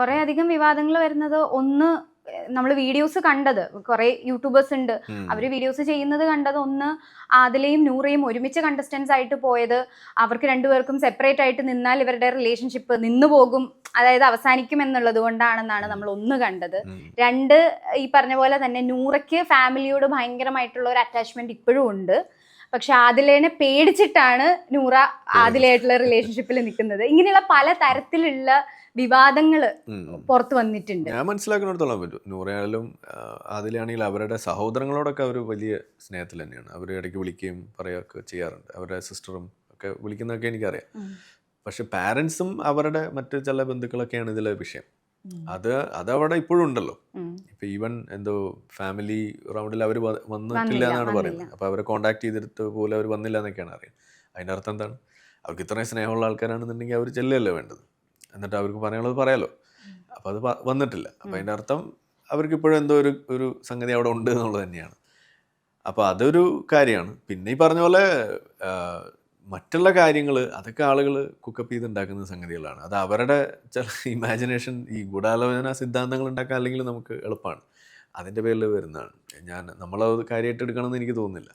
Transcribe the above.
കുറെ അധികം വിവാദങ്ങൾ വരുന്നത് ഒന്ന് നമ്മൾ വീഡിയോസ് കണ്ടത് കുറെ യൂട്യൂബേഴ്സ് ഉണ്ട് അവര് വീഡിയോസ് ചെയ്യുന്നത് കണ്ടത് ഒന്ന് ആദിലയും നൂറയും ഒരുമിച്ച് കണ്ടസ്റ്റൻസ് ആയിട്ട് പോയത് അവർക്ക് രണ്ടുപേർക്കും സെപ്പറേറ്റ് ആയിട്ട് നിന്നാൽ ഇവരുടെ റിലേഷൻഷിപ്പ് നിന്നു പോകും, അതായത് അവസാനിക്കും എന്നുള്ളത് കൊണ്ടാണെന്നാണ് നമ്മൾ ഒന്ന് കണ്ടത്. രണ്ട്, ഈ പറഞ്ഞ പോലെ തന്നെ നൂറയ്ക്ക് ഫാമിലിയോട് ഭയങ്കരമായിട്ടുള്ള ഒരു അറ്റാച്ച്മെന്റ് ഇപ്പോഴും ഉണ്ട്. പക്ഷെ ആദിലേനെ പേടിച്ചിട്ടാണ് നൂറ ആദിലയായിട്ടുള്ള റിലേഷൻഷിപ്പിൽ നിൽക്കുന്നത്. ഇങ്ങനെയുള്ള പല തരത്തിലുള്ള വിവാദങ്ങൾ പുറത്തു വന്നിട്ടുണ്ട്. ഞാൻ മനസ്സിലാക്കുന്നിടത്തോളം പറ്റും, നൂറയായാലും അതിലാണെങ്കിൽ അവരുടെ സഹോദരങ്ങളോടൊക്കെ അവർ വലിയ സ്നേഹത്തിൽ തന്നെയാണ്. അവർ ഇടയ്ക്ക് വിളിക്കുകയും പറയുകയൊക്കെ ചെയ്യാറുണ്ട്. അവരുടെ സിസ്റ്ററും ഒക്കെ വിളിക്കുന്നതൊക്കെ എനിക്കറിയാം. പക്ഷെ പാരൻസും അവരുടെ മറ്റ് ചില ബന്ധുക്കളൊക്കെയാണ് ഇതിലെ വിഷയം. അതവിടെ ഇപ്പോഴും ഉണ്ടല്ലോ. ഇപ്പൊ ഈവൻ എന്തോ ഫാമിലി റൗണ്ടിൽ അവർ വന്നിട്ടില്ല എന്നാണ് പറയുന്നത്. അപ്പൊ അവരെ കോണ്ടാക്ട് ചെയ്തിട്ട് പോലെ അവർ വന്നില്ല എന്നൊക്കെയാണ് അറിയാം. അതിൻ്റെ അർത്ഥം എന്താണ്? അവർക്ക് ഇത്രയും സ്നേഹമുള്ള ആൾക്കാരാണെന്നുണ്ടെങ്കിൽ അവർ ചെല്ലല്ലേ വേണ്ടത്, എന്നിട്ട് അവർക്ക് പറയാനുള്ളത് പറയാലോ. അപ്പം അത് വന്നിട്ടില്ല. അപ്പം അതിൻ്റെ അർത്ഥം അവർക്ക് ഇപ്പോഴും എന്തോ ഒരു സംഗതി അവിടെ ഉണ്ട് എന്നുള്ളത് തന്നെയാണ്. അപ്പോൾ അതൊരു കാര്യമാണ്. പിന്നെ ഈ പറഞ്ഞ പോലെ മറ്റുള്ള കാര്യങ്ങൾ അതൊക്കെ ആളുകൾ കുക്കപ്പ് ചെയ്തുണ്ടാക്കുന്ന സംഗതികളാണ്. അത് അവരുടെ ചില ഇമാജിനേഷൻ, ഈ ഗൂഢാലോചന സിദ്ധാന്തങ്ങൾ ഉണ്ടാക്കാൻ അല്ലെങ്കിൽ നമുക്ക് എളുപ്പമാണ്, അതിൻ്റെ പേരിൽ വരുന്നതാണ്. നമ്മളത് കാര്യമായിട്ട് എടുക്കണമെന്ന് എനിക്ക് തോന്നുന്നില്ല.